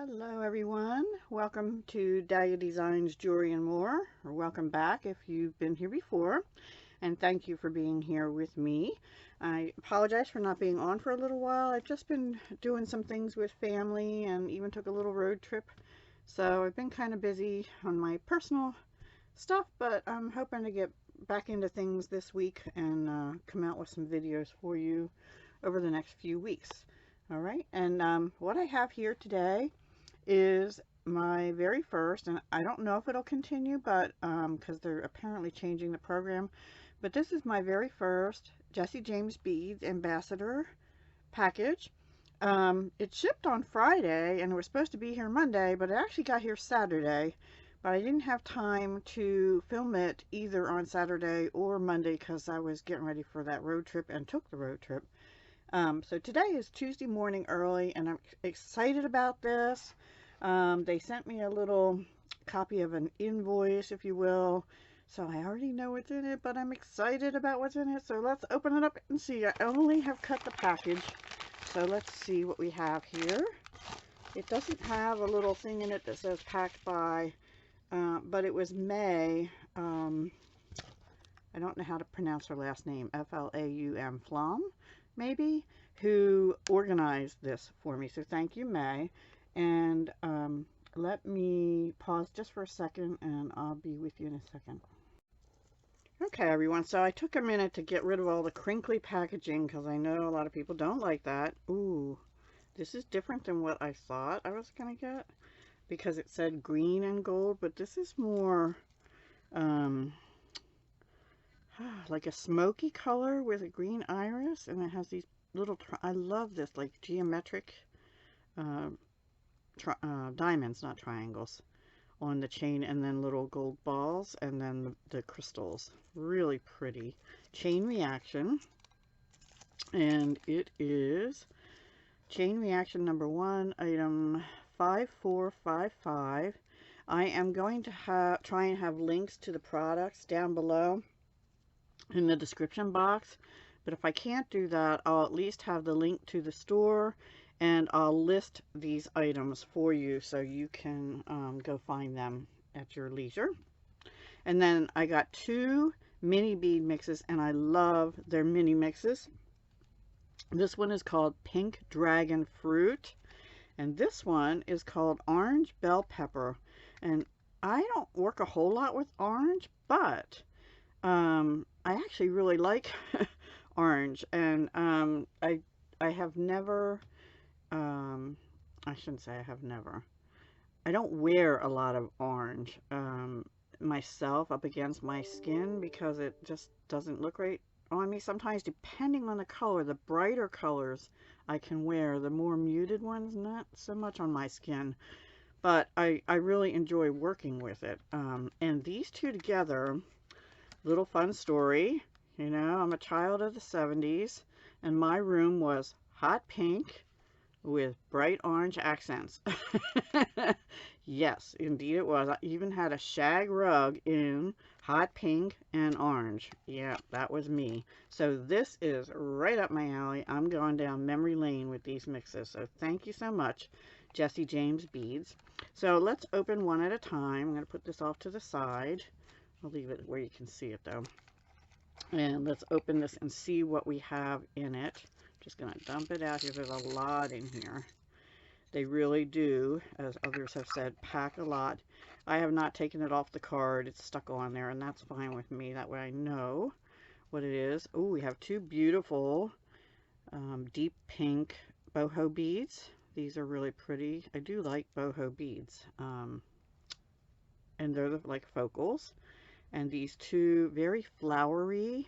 Hello everyone, welcome to Dahlia Designs Jewelry and More, or welcome back if you've been here before, and thank you for being here with me. I apologize for not being on for a little while. I've just been doing some things with family and even took a little road trip, so I've been kind of busy on my personal stuff, but I'm hoping to get back into things this week and come out with some videos for you over the next few weeks. All right, and what I have here today is my very first, and I don't know if it'll continue, but because they're apparently changing the program, but this is my very first Jesse James Beads Ambassador package. It shipped on Friday and it was supposed to be here Monday, but it actually got here Saturday, but I didn't have time to film it either on Saturday or Monday because I was getting ready for that road trip and took the road trip. So today is Tuesday morning early and I'm excited about this. They sent me a little copy of an invoice, if you will, so I already know what's in it, but I'm excited about what's in it. So let's open it up and see. I only have cut the package, so let's see what we have here. It doesn't have a little thing in it that says packed by, but it was May. I don't know how to pronounce her last name, F-L-A-U-M, Flom, maybe, who organized this for me. So thank you, May. And let me pause just for a second and I'll be with you in a second. Okay, everyone, so I took a minute to get rid of all the crinkly packaging because I know a lot of people don't like that. Ooh, this is different than what I thought I was going to get because it said green and gold, but this is more like a smoky color with a green iris, and it has these little, I love this, like geometric diamonds, not triangles, on the chain, and then little gold balls, and then the crystals. Really pretty. Chain reaction, and it is chain reaction number 1, item 5455. I am going to try and have links to the products down below in the description box, but if I can't do that, I'll at least have the link to the store, and I'll list these items for you so you can go find them at your leisure. And then I got 2 mini bead mixes, and I love their mini mixes. This one is called Pink Dragon Fruit, and this one is called Orange Bell Pepper. And I don't work a whole lot with orange, but I actually really like orange, and I have never, I shouldn't say I have never, I don't wear a lot of orange myself up against my skin because it just doesn't look right on me. Sometimes, depending on the color, the brighter colors I can wear, the more muted ones, not so much on my skin, but I really enjoy working with it. And these two together, little fun story, you know, I'm a child of the 70s, and my room was hot pink with bright orange accents. Yes, indeed it was. I even had a shag rug in hot pink and orange. Yeah, that was me. So this is right up my alley. I'm going down memory lane with these mixes. So thank you so much, Jesse James Beads. So let's open one at a time. I'm going to put this off to the side. I'll leave it where you can see it though. And let's open this and see what we have in it. Just going to dump it out here. There's a lot in here. They really do, as others have said, pack a lot. I have not taken it off the card. It's stuck on there, and that's fine with me. That way I know what it is. Oh, we have 2 beautiful deep pink boho beads. These are really pretty. I do like boho beads. And they're like focals. And these 2 very flowery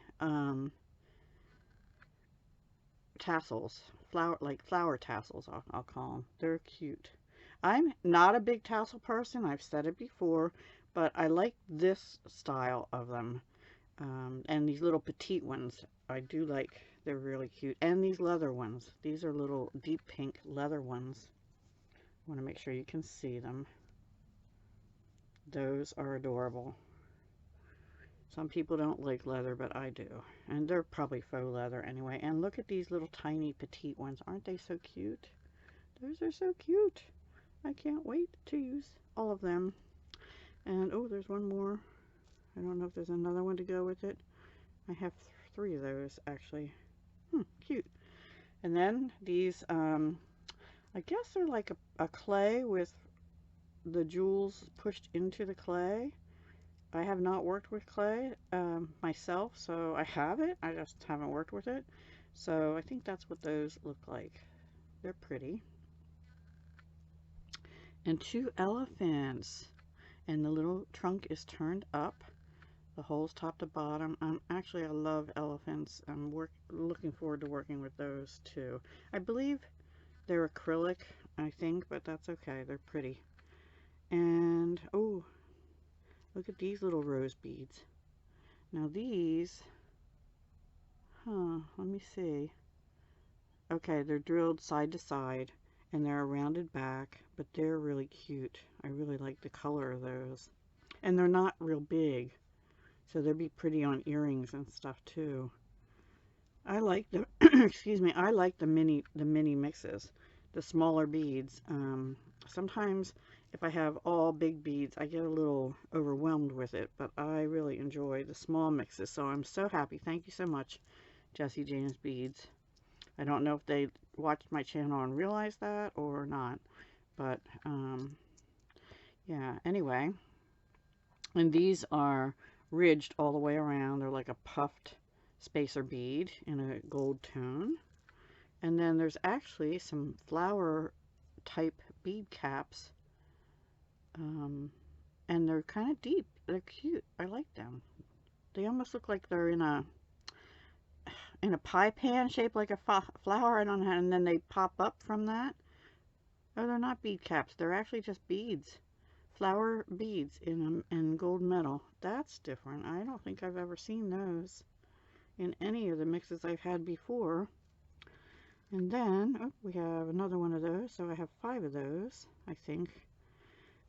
tassels, flower tassels, I'll call them. They're cute. I'm not a big tassel person, I've said it before, but I like this style of them. And these little petite ones, I do like. They're really cute. And these leather ones. These are little deep pink leather ones. I want to make sure you can see them. Those are adorable. Some people don't like leather, but I do. And they're probably faux leather anyway. And look at these little tiny petite ones. Aren't they so cute? Those are so cute. I can't wait to use all of them. And oh, there's one more. I don't know if there's another one to go with it. I have 3 of those actually. Cute. And then these, I guess they're like a clay with the jewels pushed into the clay. I have not worked with clay myself, so I have it. I just haven't worked with it. So I think that's what those look like. They're pretty. And 2 elephants. And the little trunk is turned up. The holes top to bottom. Actually, I love elephants. I'm looking forward to working with those too. I believe they're acrylic, I think, but that's okay. They're pretty. And oh, look at these little rose beads. Now these, let me see. Okay, they're drilled side to side and they're a rounded back, but they're really cute. I really like the color of those. And they're not real big, so they'd be pretty on earrings and stuff too. I like the excuse me, I like the mini mixes, the smaller beads. Sometimes if I have all big beads, I get a little overwhelmed with it, but I really enjoy the small mixes. So I'm so happy. Thank you so much, Jessie James Beads. I don't know if they watched my channel and realized that or not, but yeah, anyway. And these are ridged all the way around. They're like a puffed spacer bead in a gold tone. And then there's actually some flower type bead caps, and they're kind of deep. They're cute. I like them. They almost look like they're in a pie pan shaped like a flower. I don't know, and then they pop up from that. Oh, they're not bead caps. They're actually just beads. Flower beads in gold metal. That's different. I don't think I've ever seen those in any of the mixes I've had before. And then, oh, we have another one of those. So I have 5 of those, I think.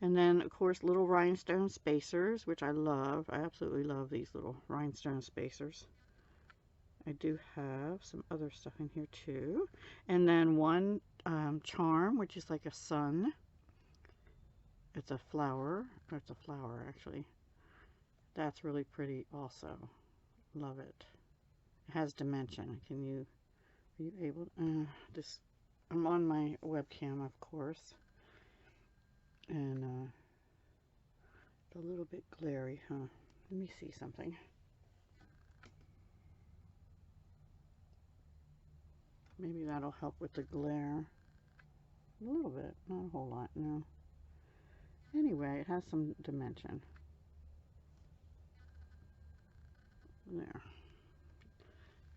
And then, of course, little rhinestone spacers, which I love. I absolutely love these little rhinestone spacers. I do have some other stuff in here too. And then one charm, which is like a sun. It's a flower. Or it's a flower, actually. That's really pretty also. Love it. It has dimension. Are you able to, I'm on my webcam, of course. And it's a little bit glary, huh? Let me see something. Maybe that'll help with the glare. A little bit, not a whole lot, no. Anyway, it has some dimension. There.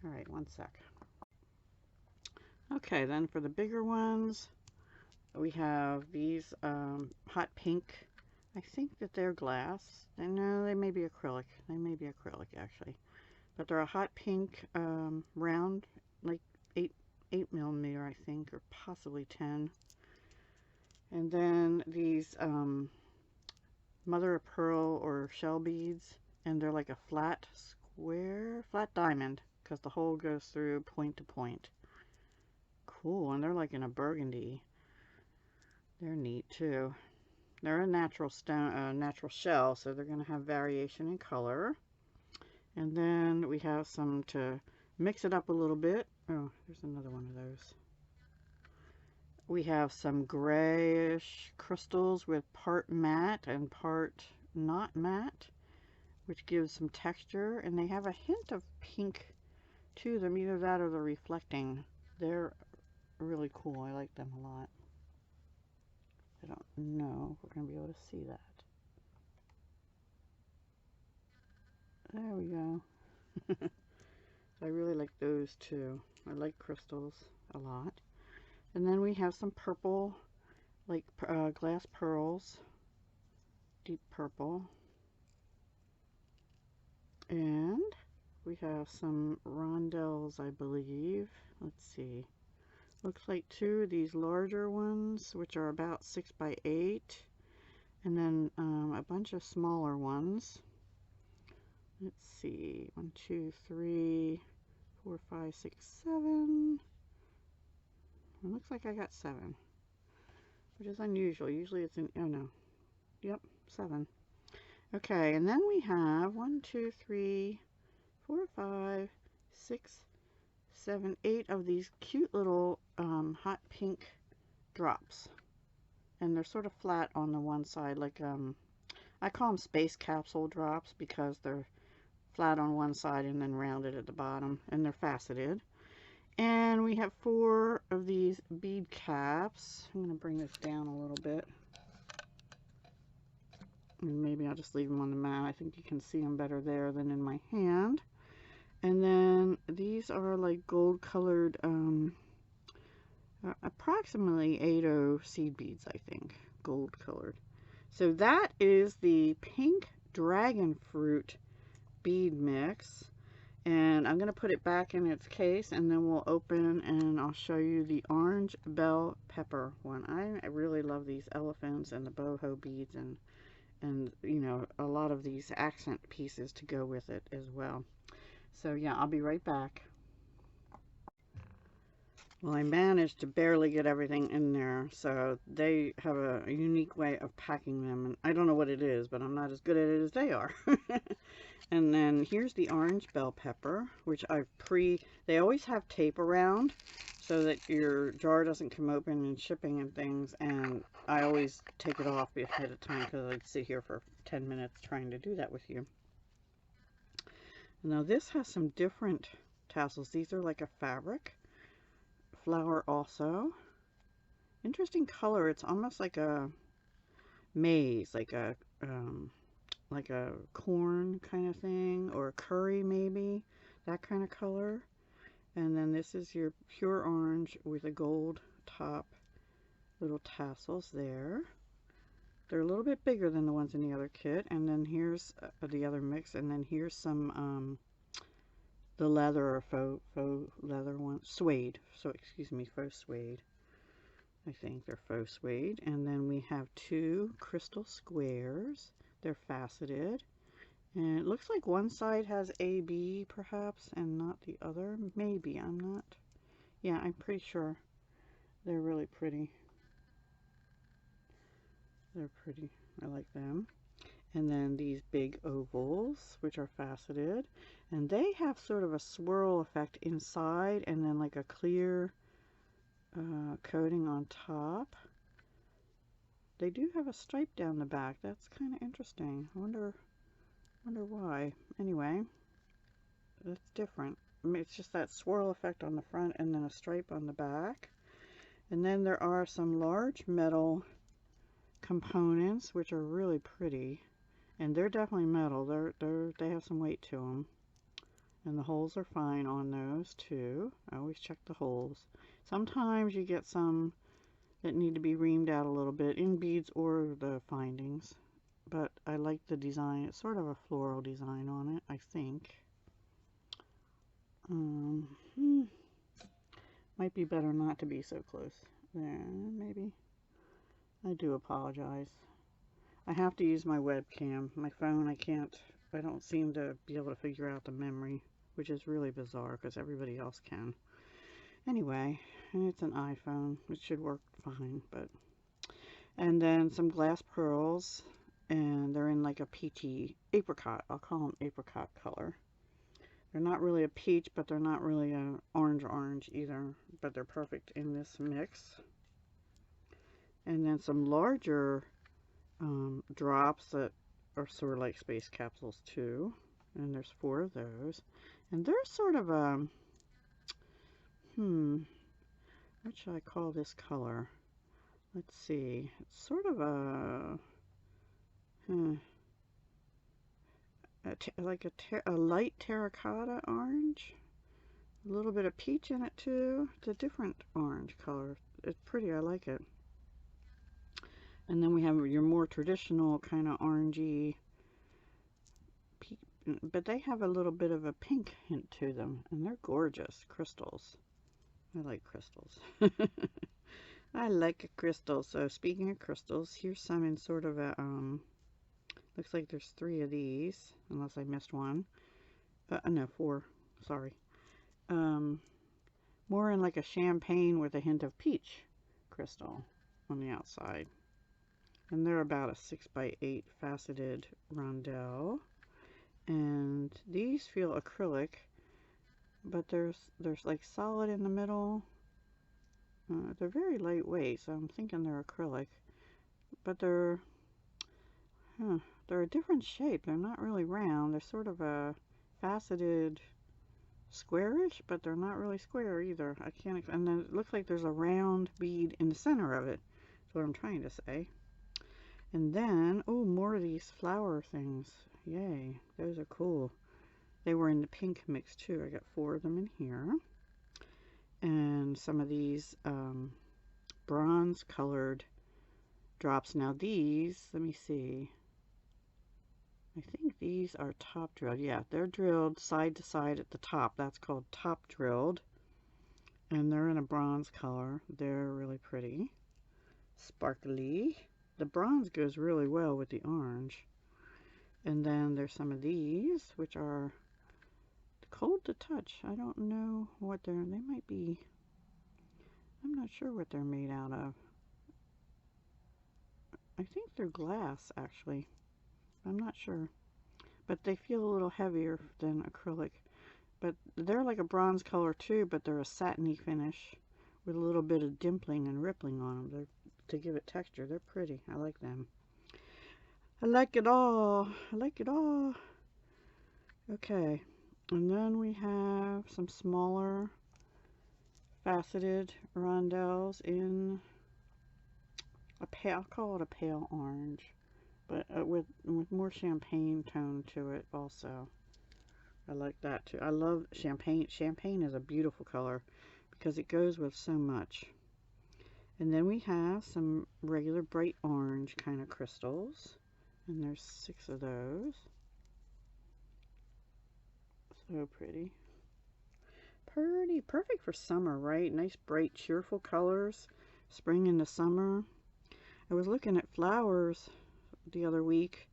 Alright, one sec. Okay, then for the bigger ones, we have these hot pink. I think that they're glass. No, they may be acrylic. They may be acrylic, actually. But they're a hot pink, round, like 8 millimeter, I think, or possibly 10. And then these mother of pearl or shell beads, and they're like a flat diamond, because the hole goes through point to point. Cool, and they're like in a burgundy. They're neat too. They're a natural stone, natural shell, so they're going to have variation in color. And then we have some to mix it up a little bit. Oh, there's another one of those. We have some grayish crystals with part matte and part not matte, which gives some texture, and they have a hint of pink to them, either that or the reflecting. They're really cool. I like them a lot. I don't know if we're going to be able to see that. There we go. I really like those too. I like crystals a lot. And then we have some purple, like glass pearls, deep purple. And we have some rondelles, I believe. Let's see. Looks like 2 of these larger ones, which are about 6 by 8. And then a bunch of smaller ones. Let's see. 1, 2, 3, 4, 5, 6, 7. It looks like I got 7. which is unusual. Usually it's in, oh no, yep, 7. Okay, and then we have 1, 2, 3, 4, 5, 6, 7, 8 of these cute little hot pink drops. And they're sort of flat on the one side, like I call them space capsule drops because they're flat on one side and then rounded at the bottom, and they're faceted. And we have 4 of these bead caps. I'm going to bring this down a little bit. And maybe I'll just leave them on the mat. I think you can see them better there than in my hand. And then these are like gold colored, approximately 80 seed beads, I think. Gold colored. So that is the pink dragon fruit bead mix. And I'm going to put it back in its case, and then we'll open and I'll show you the orange bell pepper one. I really love these elephants and the boho beads and you know, a lot of these accent pieces to go with it as well. So yeah, I'll be right back. Well, I managed to barely get everything in there, so they have a unique way of packing them, and I don't know what it is, but I'm not as good at it as they are. And then here's the orange bell pepper, which they always have tape around so that your jar doesn't come open in shipping and things, and I always take it off ahead of time because I'd sit here for 10 minutes trying to do that with you. Now this has some different tassels. These are like a fabric flower also. Interesting color. It's almost like a maize, like a corn kind of thing, or a curry maybe, that kind of color. And then this is your pure orange with a gold top, little tassels there. They're a little bit bigger than the ones in the other kit. And then here's the other mix, and then here's some the leather or faux leather one, suede. So excuse me, faux suede. I think they're faux suede. And then we have 2 crystal squares. They're faceted. And it looks like one side has AB perhaps and not the other. Maybe, I'm not. Yeah, I'm pretty sure. They're really pretty. They're pretty. I like them. And then these big ovals, which are faceted. And they have sort of a swirl effect inside and then like a clear coating on top. They do have a stripe down the back. That's kind of interesting. I wonder why. Anyway, that's different. I mean, it's just that swirl effect on the front and then a stripe on the back. And then there are some large metal components which are really pretty, and they're definitely metal. They have some weight to them, and the holes are fine on those too. I always check the holes. Sometimes you get some that need to be reamed out a little bit in beads or the findings, but I like the design. It's sort of a floral design on it, I think. Might be better not to be so close there, maybe. I do apologize. I have to use my webcam. My phone, I don't seem to be able to figure out the memory, which is really bizarre because everybody else can. Anyway, and it's an iPhone, it should work fine, but. And then some glass pearls, and they're in like a peachy apricot. I'll call them apricot color. They're not really a peach, but they're not really an orange either, but they're perfect in this mix. And then some larger drops that are sort of like space capsules too, and there's 4 of those, and they're sort of a what should I call this color? Let's see, it's sort of a light terracotta orange, a little bit of peach in it too. It's a different orange color. It's pretty, I like it. And then we have your more traditional kind of orangey, but they have a little bit of a pink hint to them, and they're gorgeous crystals. I like crystals. I like a crystal. So speaking of crystals, here's some in sort of a, looks like there's 3 of these, unless I missed one. No, 4, sorry. More in like a champagne with a hint of peach crystal. on the outside. And they're about a 6x8 faceted rondelle. And these feel acrylic, but there's like solid in the middle. They're very lightweight, so I'm thinking they're acrylic. But they're a different shape. They're not really round. They're sort of a faceted squarish, but they're not really square either. I can't, and then it looks like there's a round bead in the center of it. That's what I'm trying to say. And then, oh, more of these flower things. Yay, those are cool. They were in the pink mix too. I got 4 of them in here. And some of these bronze colored drops. Now these, let me see. I think these are top drilled. Yeah, they're drilled side to side at the top. That's called top drilled. And they're in a bronze color. They're really pretty. Sparkly. The bronze goes really well with the orange. And then there's some of these, which are cold to touch. I don't know what they might be. I'm not sure what they're made out of. I think they're glass, actually. I'm not sure. But they feel a little heavier than acrylic. But they're like a bronze color too, but they're a satiny finish with a little bit of dimpling and rippling on them. To give it texture. They're pretty. I like them. I like it all. I like it all. Okay. And then we have some smaller faceted rondelles in a pale, I'll call it a pale orange, but with more champagne tone to it also. I like that too. I love champagne. Champagne is a beautiful color because it goes with so much. And then we have some regular bright orange kind of crystals. And there's 6 of those. So pretty. Pretty. Perfect for summer, right? Nice, bright, cheerful colors. Spring into summer. I was looking at flowers the other week.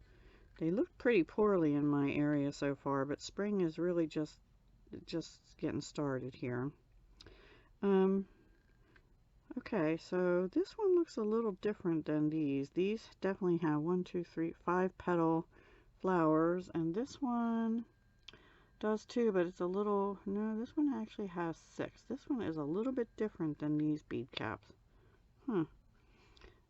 They look pretty poorly in my area so far, but spring is really just getting started here. Okay, so this one looks a little different than these. These definitely have 5 petal flowers, and this one does too, but it's a little, no, this one actually has 6. This one is a little bit different than these bead caps.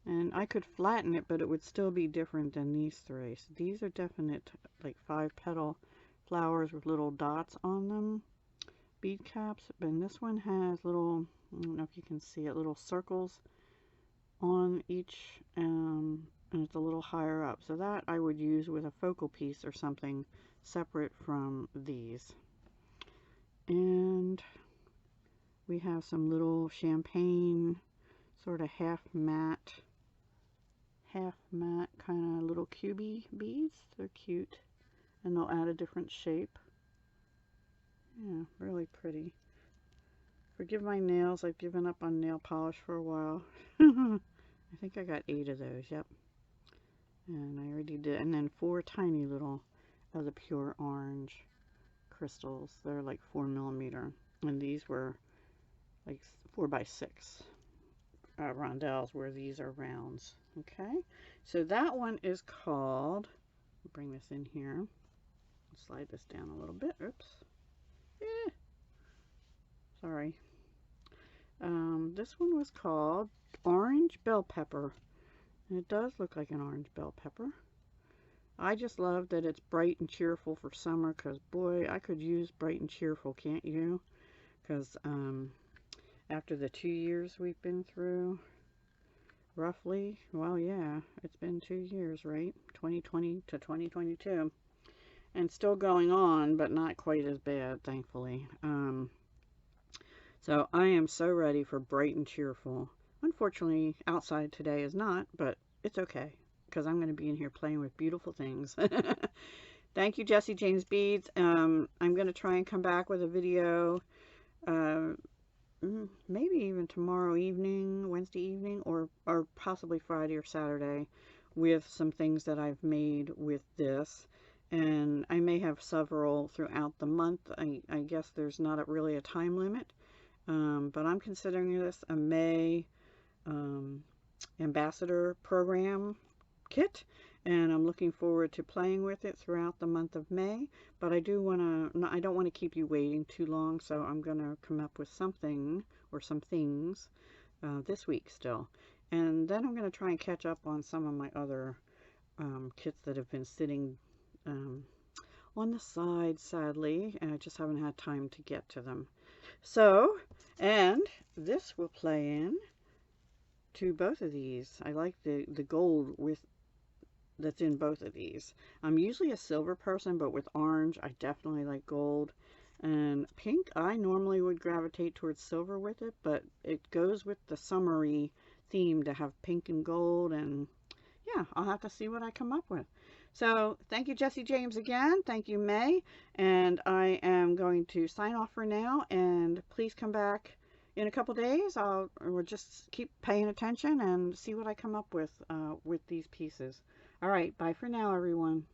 And I could flatten it, but it would still be different than these 3. So these are definite, like 5 petal flowers with little dots on them, bead caps. And this one has little, I don't know if you can see it, little circles on each, and it's a little higher up. So that I would use with a focal piece or something separate from these. And we have some little champagne, sort of half matte kind of little cubey beads. They're cute, and they'll add a different shape. Yeah, really pretty. Forgive my nails, I've given up on nail polish for a while. I think I got 8 of those, yep. And I already did, and then 4 tiny little of the pure orange crystals. They're like 4mm, and these were like 4x6 rondelles, where these are rounds. Okay, so that one is called, bring this in here, slide this down a little bit, oops, sorry. This one was called Orange Bell Pepper, and it does look like an orange bell pepper. I just love that it's bright and cheerful for summer, because boy, I could use bright and cheerful, can't you? Because after the 2 years we've been through, roughly, well, yeah, it's been 2 years, right? 2020 to 2022, and still going on, but not quite as bad, thankfully. So I am so ready for bright and cheerful. Unfortunately, outside today is not, but it's okay, because I'm going to be in here playing with beautiful things. Thank you, Jessie James Beads. I'm going to try and come back with a video, maybe even tomorrow evening, Wednesday evening, or possibly Friday or Saturday, with some things that I've made with this. And I may have several throughout the month. I guess there's not really a time limit. But I'm considering this a May ambassador program kit, and I'm looking forward to playing with it throughout the month of May. But I don't want to keep you waiting too long, so I'm going to come up with something or some things this week still. And then I'm going to try and catch up on some of my other kits that have been sitting on the side, sadly, and I just haven't had time to get to them. So, and this will play in to both of these. I like the gold with that's in both of these. I'm usually a silver person, but with orange, I definitely like gold. And pink, I normally would gravitate towards silver with it, but it goes with the summery theme to have pink and gold, and yeah, I'll have to see what I come up with. So thank you, Jesse James, again. Thank you, May. And I am going to sign off for now, and please come back in a couple days. We'll just keep paying attention and see what I come up with these pieces. All right, bye for now, everyone.